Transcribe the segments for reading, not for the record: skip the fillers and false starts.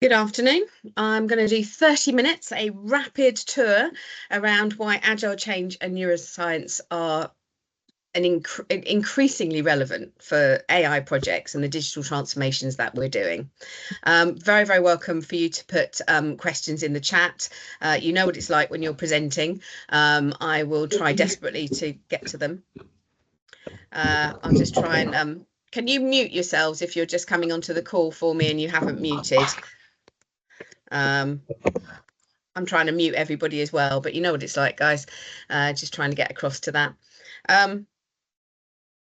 Good afternoon. I'm going to do 30 minutes, a rapid tour around why Agile Change and Neuroscience are increasingly relevant for AI projects and the digital transformations that we're doing. Very, very welcome for you to put questions in the chat. You know what it's like when you're presenting. I will try desperately to get to them. I'll just try and... can you mute yourselves if you're just coming onto the call for me and you haven't muted? I'm trying to mute everybody as well, but you know what it's like, guys. Just trying to get across to that.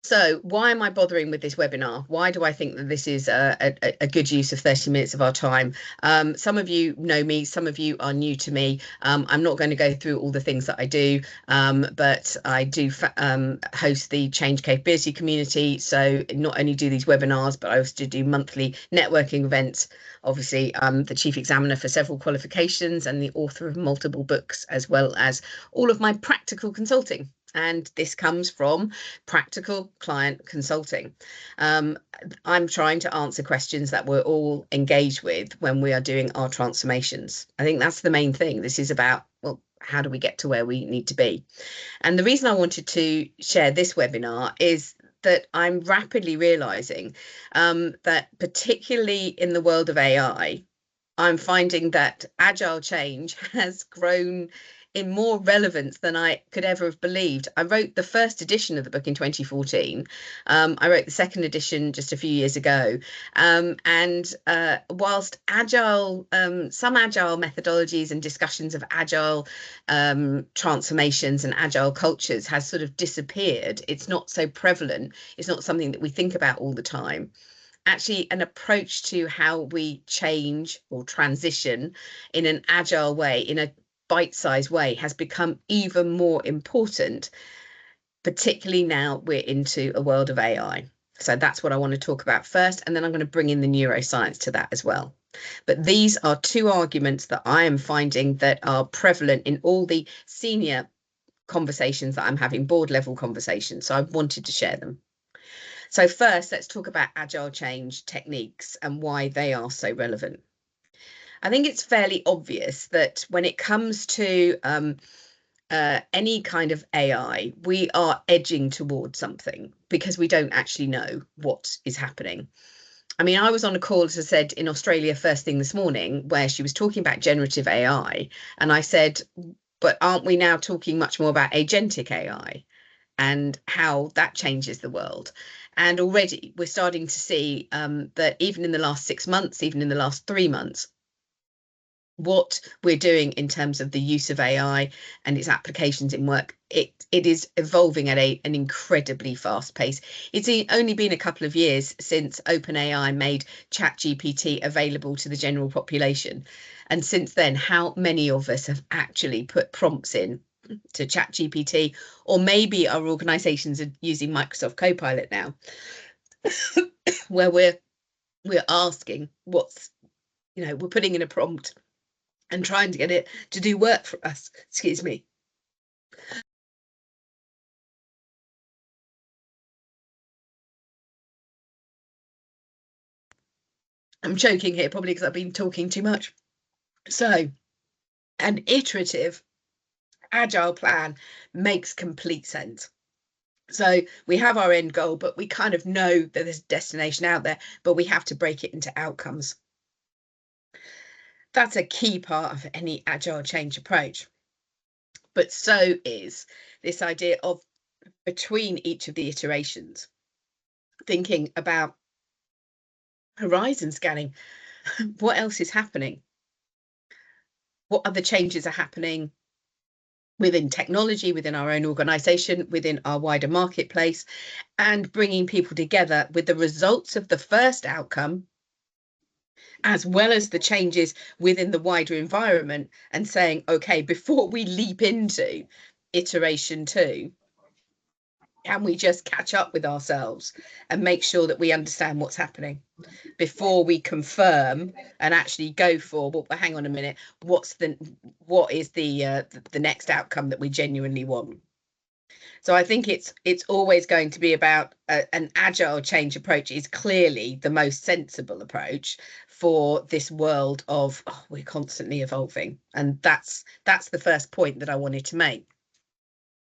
So why am I bothering with this webinar? Why do I think that this is a good use of 30 minutes of our time? Some of you know me, some of you are new to me. I'm not going to go through all the things that I do, but I do host the Change Capability community. So not only do these webinars, but I also do monthly networking events. Obviously, I'm the chief examiner for several qualifications and the author of multiple books, as well as all of my practical consulting. And this comes from practical client consulting. I'm trying to answer questions that we're all engaged with when we are doing our transformations. I think that's the main thing. This is about, well, how do we get to where we need to be? And the reason I wanted to share this webinar is that I'm rapidly realizing that particularly in the world of AI, I'm finding that Agile Change has grown in more relevance than I could ever have believed. I wrote the first edition of the book in 2014. I wrote the second edition just a few years ago. Whilst Agile, some Agile methodologies and discussions of Agile transformations and Agile cultures has sort of disappeared, it's not so prevalent. It's not something that we think about all the time. Actually, an approach to how we change or transition in an agile way, in a bite-sized way, has become even more important, particularly now we're into a world of AI. So that's what I want to talk about first, and then I'm going to bring in the neuroscience to that as well. But these are two arguments that I am finding that are prevalent in all the senior conversations that I'm having, board level conversations. So I wanted to share them. So first, let's talk about agile change techniques and why they are so relevant. I think it's fairly obvious that when it comes to any kind of AI, we are edging towards something because we don't actually know what is happening. I mean, I was on a call, as I said, in Australia first thing this morning, where she was talking about generative AI. And I said, but aren't we now talking much more about agentic AI and how that changes the world? And already we're starting to see that even in the last 6 months, even in the last 3 months, what we're doing in terms of the use of AI and its applications in work, it is evolving at an incredibly fast pace. It's only been a couple of years since OpenAI made ChatGPT available to the general population. And since then, how many of us have actually put prompts in to ChatGPT, or maybe our organizations are using Microsoft Copilot now, where we're asking what's, we're putting in a prompt and trying to get it to do work for us. Excuse me. I'm choking here, probably because I've been talking too much. So an iterative agile plan makes complete sense. So we have our end goal, but we kind of know that there's a destination out there, but we have to break it into outcomes. That's a key part of any agile change approach. But so is this idea of between each of the iterations, thinking about horizon scanning. What else is happening? What other changes are happening within technology, within our own organization, within our wider marketplace, and bringing people together with the results of the first outcome, as well as the changes within the wider environment, and saying, okay, before we leap into iteration 2, can we just catch up with ourselves and make sure that we understand what's happening before we confirm and actually go for, well, hang on a minute, what is the next outcome that we genuinely want? So I think it's always going to be about an agile change approach is clearly the most sensible approach for this world of we're constantly evolving, and that's the first point that I wanted to make.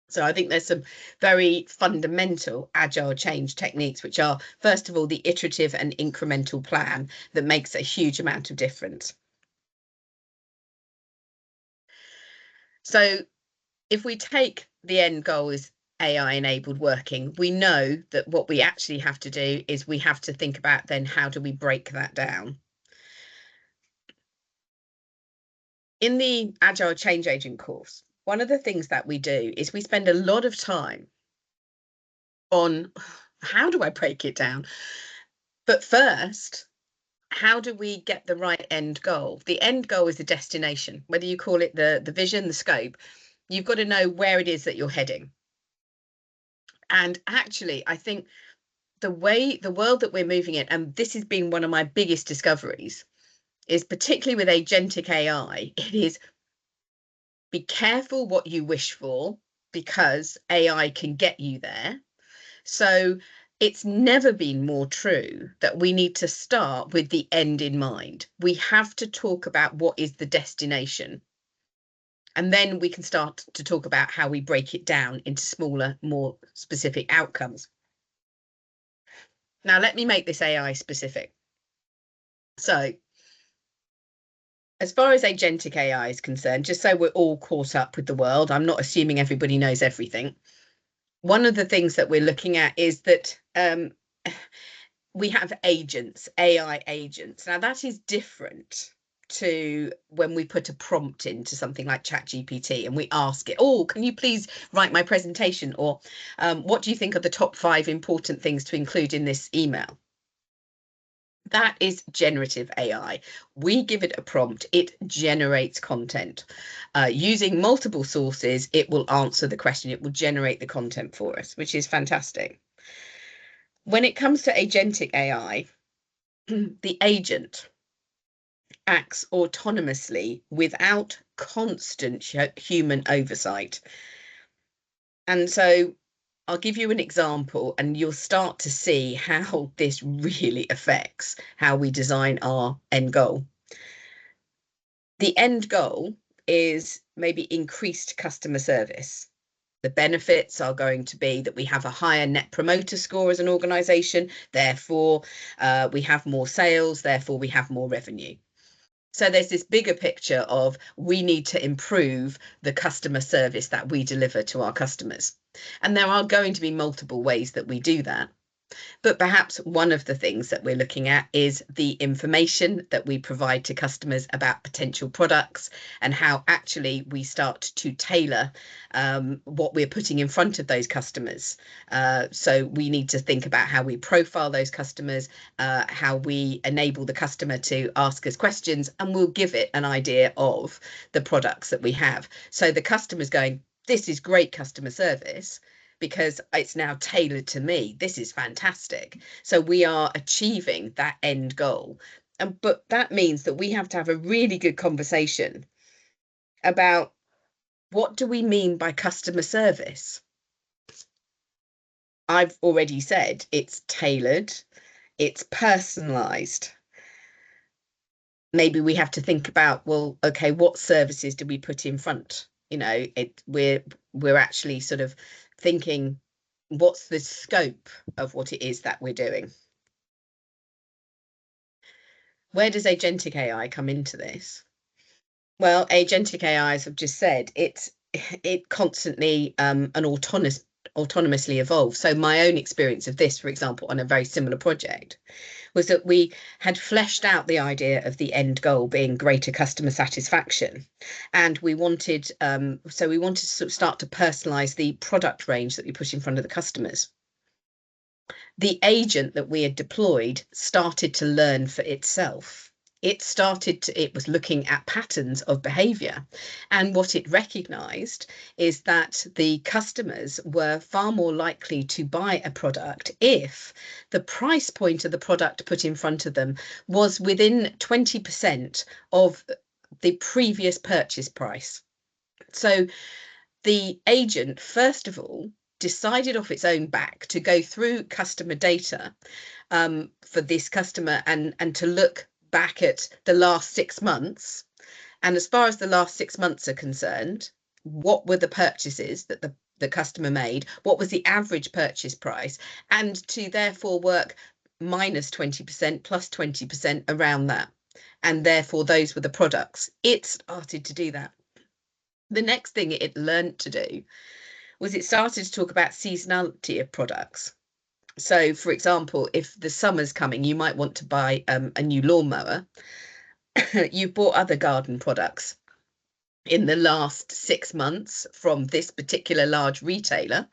So I think there's some very fundamental agile change techniques, which are, first of all, the iterative and incremental plan that makes a huge amount of difference. So if we take the end goal is AI enabled working, we know that what we actually have to do is we have to think about then how do we break that down. In the Agile Change Agent course, one of the things that we do is we spend a lot of time on how do I break it down? But first, how do we get the right end goal? The end goal is the destination, whether you call it the vision, the scope. You've got to know where it is that you're heading. And actually, I think the world that we're moving in, and this has been one of my biggest discoveries, is particularly with agentic AI, it is be careful what you wish for because AI can get you there. So it's never been more true that we need to start with the end in mind. We have to talk about what is the destination. And then we can start to talk about how we break it down into smaller, more specific outcomes. Now, let me make this AI specific. So, as far as agentic AI is concerned, just so we're all caught up with the world, I'm not assuming everybody knows everything. One of the things that we're looking at is that we have agents, AI agents. Now, that is different to when we put a prompt into something like ChatGPT and we ask it, oh, can you please write my presentation? Or what do you think are the top 5 important things to include in this email? That is generative AI. We give it a prompt, it generates content. Using multiple sources, it will answer the question, it will generate the content for us, which is fantastic. When it comes to agentic AI, the agent acts autonomously without constant human oversight. And so I'll give you an example and you'll start to see how this really affects how we design our end goal. The end goal is maybe increased customer service. The benefits are going to be that we have a higher net promoter score as an organization, therefore we have more sales, therefore we have more revenue. So there's this bigger picture of we need to improve the customer service that we deliver to our customers. And there are going to be multiple ways that we do that. But perhaps one of the things that we're looking at is the information that we provide to customers about potential products and how actually we start to tailor what we're putting in front of those customers. So we need to think about how we profile those customers, how we enable the customer to ask us questions, and we'll give it an idea of the products that we have. So the customer's going, this is great customer service, because it's now tailored to me. This is fantastic. So we are achieving that end goal. But that means that we have to have a really good conversation about what do we mean by customer service? I've already said it's tailored, it's personalized. Maybe we have to think about, well, okay, what services do we put in front? We're actually sort of thinking, what's the scope of what it is that we're doing? Where does agentic AI come into this? Well, agentic AI, as I've just said, it constantly and autonomously evolves. So my own experience of this, for example, on a very similar project, was that we had fleshed out the idea of the end goal being greater customer satisfaction. And we wanted, to sort of start to personalize the product range that we put in front of the customers. The agent that we had deployed started to learn for itself. It was looking at patterns of behavior. And what it recognized is that the customers were far more likely to buy a product if the price point of the product put in front of them was within 20% of the previous purchase price. So the agent, first of all, decided off its own back to go through customer data for this customer and to look back at the last 6 months. And as far as the last 6 months are concerned, what were the purchases that the customer made? What was the average purchase price? And to therefore work minus 20%, plus 20% around that. And therefore, those were the products. It started to do that. The next thing it learned to do was it started to talk about seasonality of products. So, for example, if the summer's coming, you might want to buy a new lawnmower. You've bought other garden products in the last 6 months from this particular large retailer.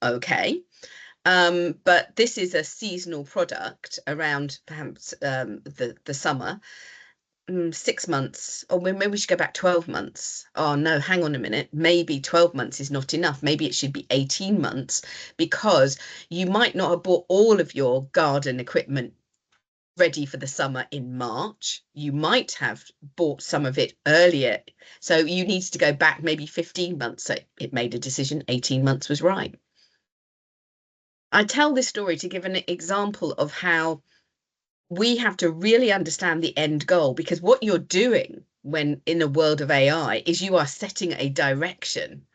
Okay. But this is a seasonal product around perhaps the summer. 6 months, or maybe we should go back 12 months. Oh no, hang on a minute. Maybe 12 months is not enough. Maybe it should be 18 months, because you might not have bought all of your garden equipment ready for the summer in March. You might have bought some of it earlier. So you need to go back maybe 15 months. So it made a decision 18 months was right. I tell this story to give an example of how we have to really understand the end goal, because what you're doing when in a world of AI is you are setting a direction,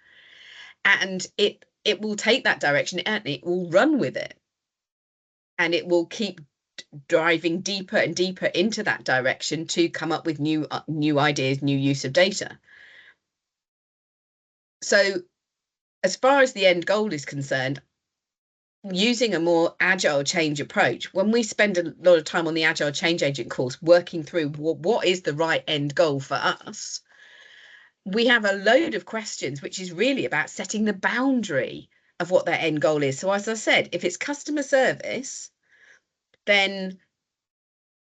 and it will take that direction and it will run with it, and it will keep driving deeper and deeper into that direction to come up with new ideas, new use of data. So as far as the end goal is concerned, using a more agile change approach, when we spend a lot of time on the Agile Change Agent course working through what is the right end goal for us, we have a load of questions, which is really about setting the boundary of what that end goal is. So as I said, if it's customer service, then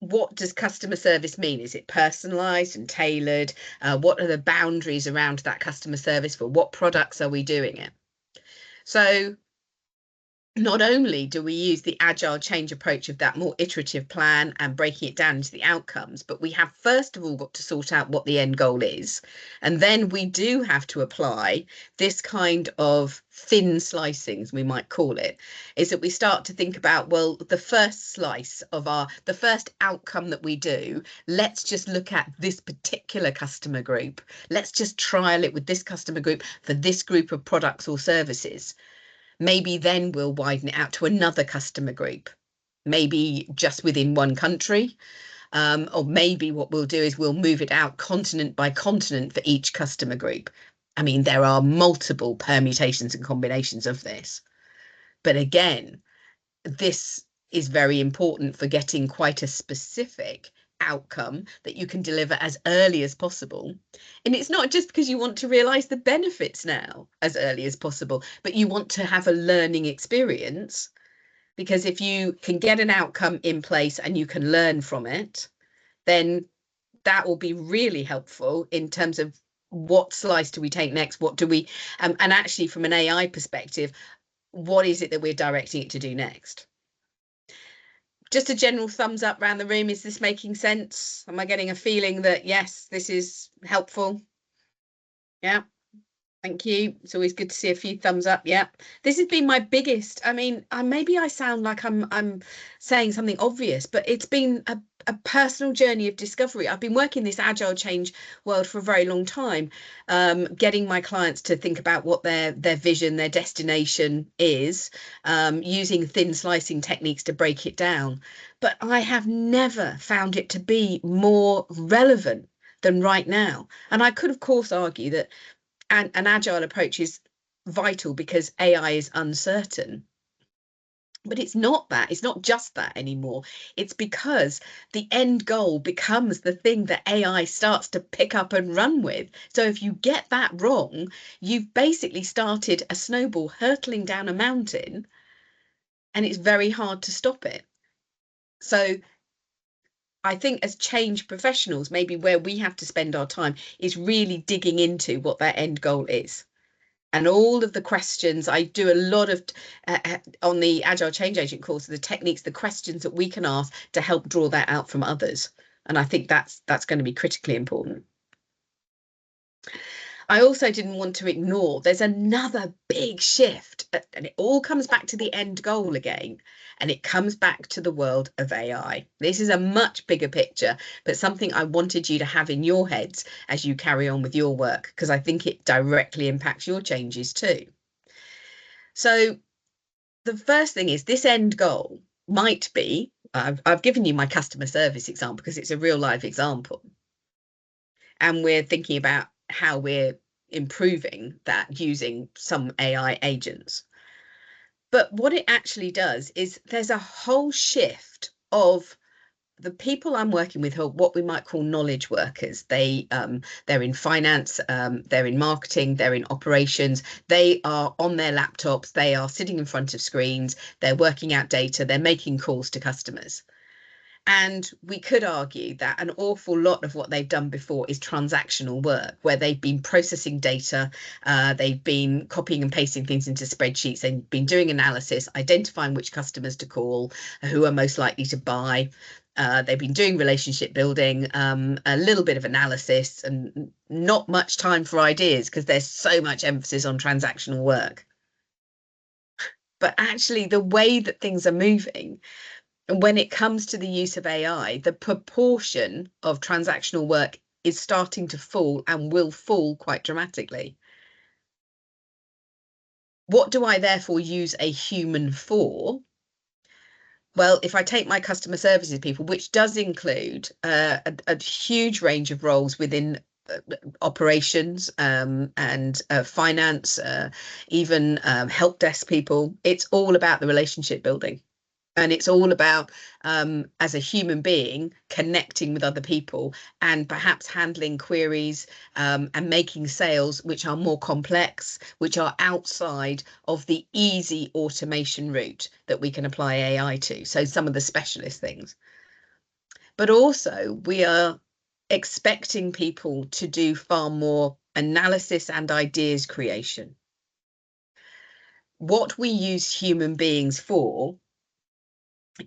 what does customer service mean? Is it personalized and tailored? What are the boundaries around that customer service? For what products are we doing it? So not only do we use the agile change approach of that more iterative plan and breaking it down into the outcomes, but we have first of all got to sort out what the end goal is. And then we do have to apply this kind of thin slicing, as we might call it, is that we start to think about, well, the first slice of the first outcome that we do, let's just look at this particular customer group. Let's just trial it with this customer group for this group of products or services. Maybe then we'll widen it out to another customer group, maybe just within one country. Or maybe what we'll do is we'll move it out continent by continent for each customer group. I mean, there are multiple permutations and combinations of this. But again, this is very important for getting quite a specific outcome that you can deliver as early as possible. And it's not just because you want to realize the benefits now as early as possible, but you want to have a learning experience, because if you can get an outcome in place and you can learn from it, then that will be really helpful in terms of what slice do we take next, what do we and actually from an AI perspective, what is it that we're directing it to do next? Just a general thumbs up around the room. Is this making sense? Am I getting a feeling that, yes, this is helpful? Yeah. Thank you. It's always good to see a few thumbs up. Yeah. This has been my biggest. I mean, maybe I sound like I'm saying something obvious, but it's been a personal journey of discovery. I've been working this agile change world for a very long time, getting my clients to think about what their vision, their destination is, using thin slicing techniques to break it down. But I have never found it to be more relevant than right now. And I could, of course, argue that an agile approach is vital because AI is uncertain. But it's not that. It's not just that anymore. It's because the end goal becomes the thing that AI starts to pick up and run with. So if you get that wrong, you've basically started a snowball hurtling down a mountain, and it's very hard to stop it. So I think as change professionals, maybe where we have to spend our time is really digging into what that end goal is. And all of the questions, I do a lot of on the Agile Change Agent course, the techniques, the questions that we can ask to help draw that out from others. And I think that's going to be critically important. I also didn't want to ignore there's another big shift, and it all comes back to the end goal again, and it comes back to the world of AI. This is a much bigger picture, but something I wanted you to have in your heads as you carry on with your work, because I think it directly impacts your changes too. So the first thing is this end goal might be, I've given you my customer service example because it's a real life example, and we're thinking about how we're improving that using some AI agents. But what it actually does is there's a whole shift of the people I'm working with who are what we might call knowledge workers. They're in finance, they're in marketing, they're in operations. They are on their laptops, they are sitting in front of screens, they're working out data, they're making calls to customers. And we could argue that an awful lot of what they've done before is transactional work, where they've been processing data, they've been copying and pasting things into spreadsheets, they've been doing analysis, identifying which customers to call, who are most likely to buy. They've been doing relationship building, a little bit of analysis, and not much time for ideas because there's so much emphasis on transactional work. But actually, the way that things are moving, and when it comes to the use of AI, the proportion of transactional work is starting to fall and will fall quite dramatically. What do I therefore use a human for? Well, if I take my customer services people, which does include a huge range of roles within operations and finance, even help desk people, it's all about the relationship building. And it's all about, as a human being, connecting with other people and perhaps handling queries and making sales which are more complex, which are outside of the easy automation route that we can apply AI to. So some of the specialist things. But also we are expecting people to do far more analysis and ideas creation. What we use human beings for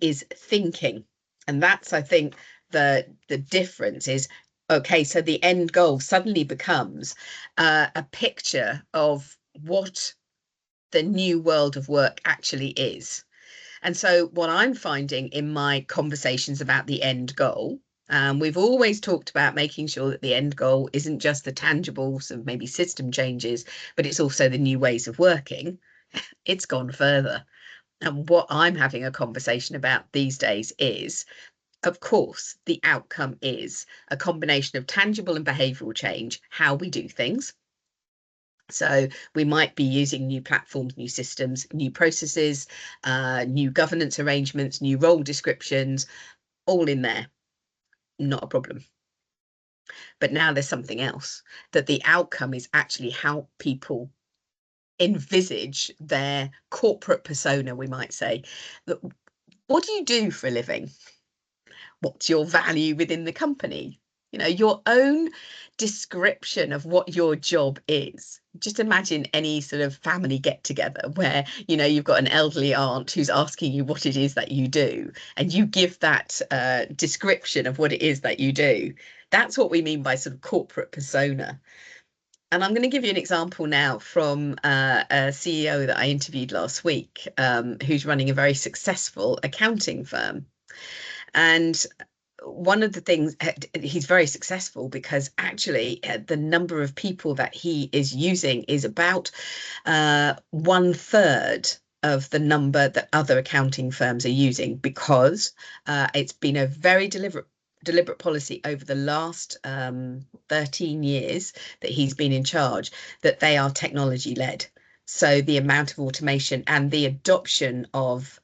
is thinking. And that's, I think, the difference is, okay, so the end goal suddenly becomes a picture of what the new world of work actually is. And so what I'm finding in my conversations about the end goal, we've always talked about making sure that the end goal isn't just the tangible, so maybe system changes, but it's also the new ways of working. It's gone further. And what I'm having a conversation about these days is, of course, the outcome is a combination of tangible and behavioural change, how we do things. So we might be using new platforms, new systems, new processes, new governance arrangements, new role descriptions, all in there. Not a problem. But now there's something else, that the outcome is actually how people envisage their corporate persona, we might say. What do you do for a living? What's your value within the company? You know, your own description of what your job is. Just imagine any sort of family get together where, you know, you've got an elderly aunt who's asking you what it is that you do, and you give that description of what it is that you do. That's what we mean by sort of corporate persona. And I'm going to give you an example now from a CEO that I interviewed last week, who's running a very successful accounting firm. And one of the things, he's very successful because actually the number of people that he is using is about 1/3 of the number that other accounting firms are using, because it's been a very deliberate policy over the last 13 years that he's been in charge, that they are technology led. So the amount of automation and the adoption of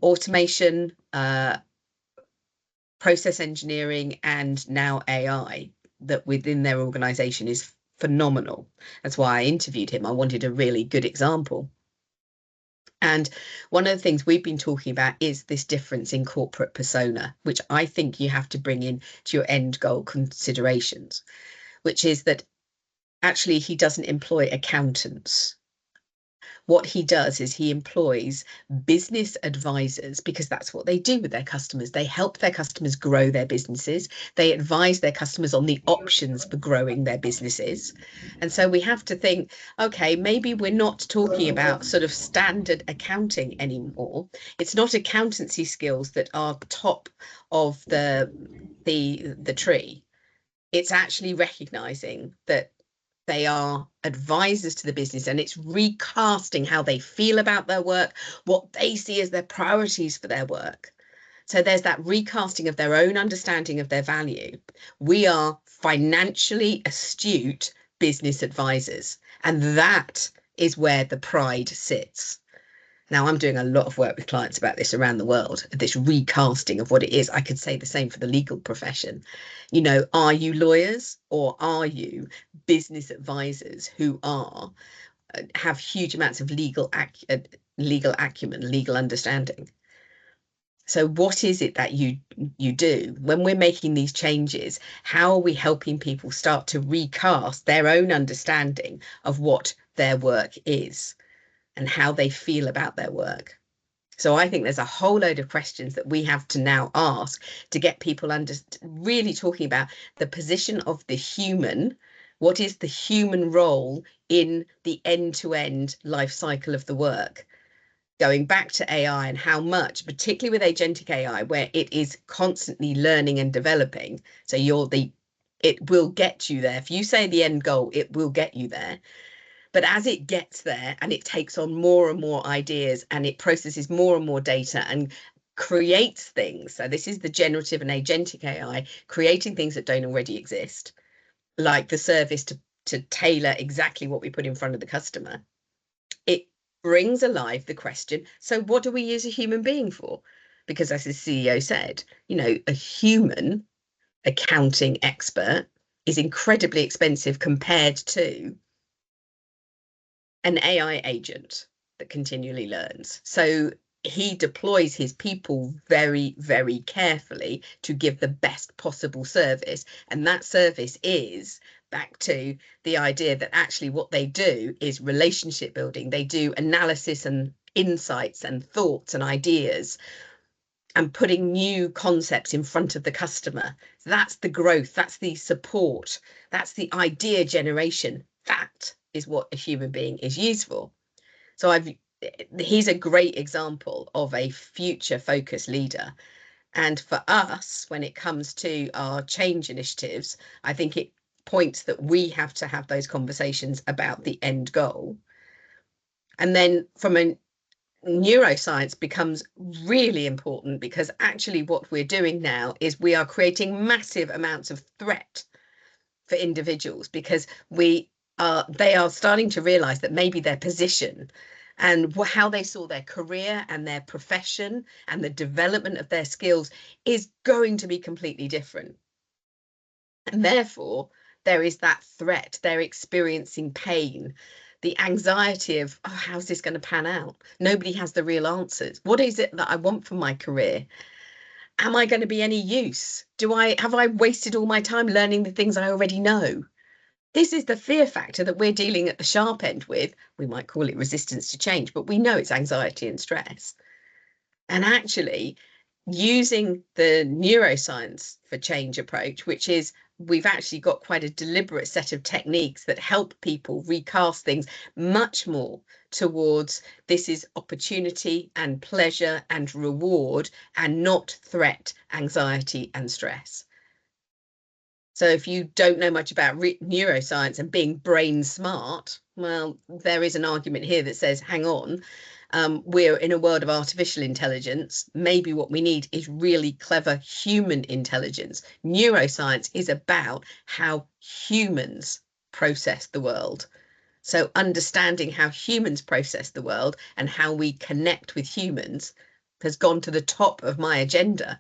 automation, process engineering, and now AI that within their organization is phenomenal. That's why I interviewed him. I wanted a really good example. And one of the things we've been talking about is this difference in corporate persona, which I think you have to bring in to your end goal considerations, which is that actually he doesn't employ accountants. What he does is he employs business advisors, because that's what they do with their customers. They help their customers grow their businesses. They advise their customers on the options for growing their businesses. And so we have to think, okay, maybe we're not talking about sort of standard accounting anymore. It's not accountancy skills that are top of the tree. It's actually recognizing that they are advisors to the business, and it's recasting how they feel about their work, what they see as their priorities for their work. So there's that recasting of their own understanding of their value. We are financially astute business advisors, and that is where the pride sits. Now, I'm doing a lot of work with clients about this around the world, this recasting of what it is. I could say the same for the legal profession. You know, are you lawyers, or are you business advisors who are have huge amounts of legal acumen, legal understanding? So what is it that you do when we're making these changes? How are we helping people start to recast their own understanding of what their work is and how they feel about their work? So I think there's a whole load of questions that we have to now ask to get people really talking about the position of the human. What is the human role in the end-to-end life cycle of the work? Going back to AI and how much, particularly with agentic AI, where it is constantly learning and developing. So it will get you there. If you say the end goal, it will get you there. But as it gets there and it takes on more and more ideas and it processes more and more data and creates things. So this is the generative and agentic AI creating things that don't already exist, like the service to tailor exactly what we put in front of the customer. It brings alive the question, so what do we use a human being for? Because as the CEO said, you know, a human accounting expert is incredibly expensive compared to an AI agent that continually learns. So he deploys his people very, very carefully to give the best possible service. And that service is back to the idea that actually what they do is relationship building. They do analysis and insights and thoughts and ideas and putting new concepts in front of the customer. That's the growth, that's the support, that's the idea generation. That is what a human being is used for. So he's a great example of a future focused leader. And for us, when it comes to our change initiatives, I think it points that we have to have those conversations about the end goal. And then from a neuroscience becomes really important, because actually what we're doing now is we are creating massive amounts of threat for individuals, because they are starting to realize that maybe their position and how they saw their career and their profession and the development of their skills is going to be completely different. And therefore, there is that threat. They're experiencing pain, the anxiety of, oh, how's this going to pan out? Nobody has the real answers. What is it that I want for my career? Am I going to be any use? Have I wasted all my time learning the things I already know? This is the fear factor that we're dealing at the sharp end with. We might call it resistance to change, but we know it's anxiety and stress. And actually, using the neuroscience for change approach, which is we've actually got quite a deliberate set of techniques that help people recast things much more towards this is opportunity and pleasure and reward and not threat, anxiety and stress. So if you don't know much about neuroscience and being brain smart, well, there is an argument here that says, hang on, we're in a world of artificial intelligence. Maybe what we need is really clever human intelligence. Neuroscience is about how humans process the world. So understanding how humans process the world and how we connect with humans has gone to the top of my agenda.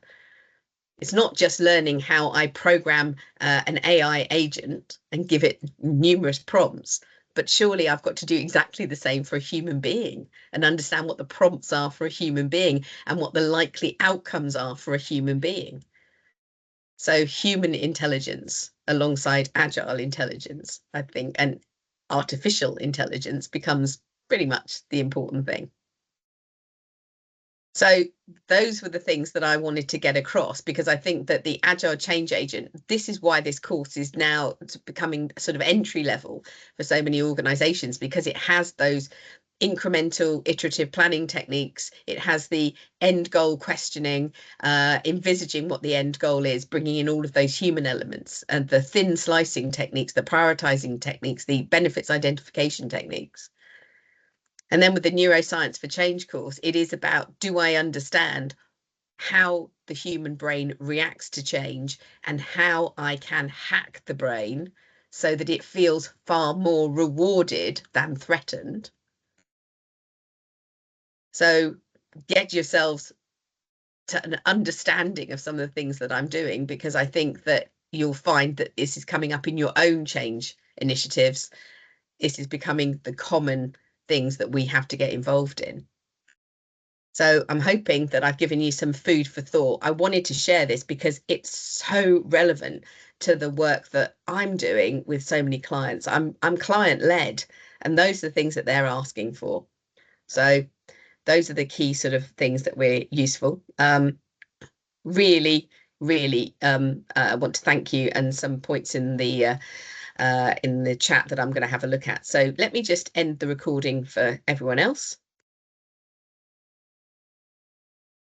It's not just learning how I program an AI agent and give it numerous prompts, but surely I've got to do exactly the same for a human being and understand what the prompts are for a human being and what the likely outcomes are for a human being. So human intelligence alongside agile intelligence, I think, and artificial intelligence becomes pretty much the important thing. So those were the things that I wanted to get across, because I think that the Agile Change Agent, this is why this course is now becoming sort of entry level for so many organizations, because it has those incremental iterative planning techniques. It has the end goal questioning, envisaging what the end goal is, bringing in all of those human elements, and the thin slicing techniques, the prioritizing techniques, the benefits identification techniques. And then with the neuroscience for change course, it is about, do I understand how the human brain reacts to change and how I can hack the brain so that it feels far more rewarded than threatened. So get yourselves to an understanding of some of the things that I'm doing, because I think that you'll find that this is coming up in your own change initiatives. This is becoming the common things that we have to get involved in. So I'm hoping that I've given you some food for thought. I wanted to share this because it's so relevant to the work that I'm doing with so many clients. I'm client led, and those are the things that they're asking for. So those are the key sort of things that we're useful. Really, really want to thank you, and some points in the chat that I'm going to have a look at. So let me just end the recording for everyone else.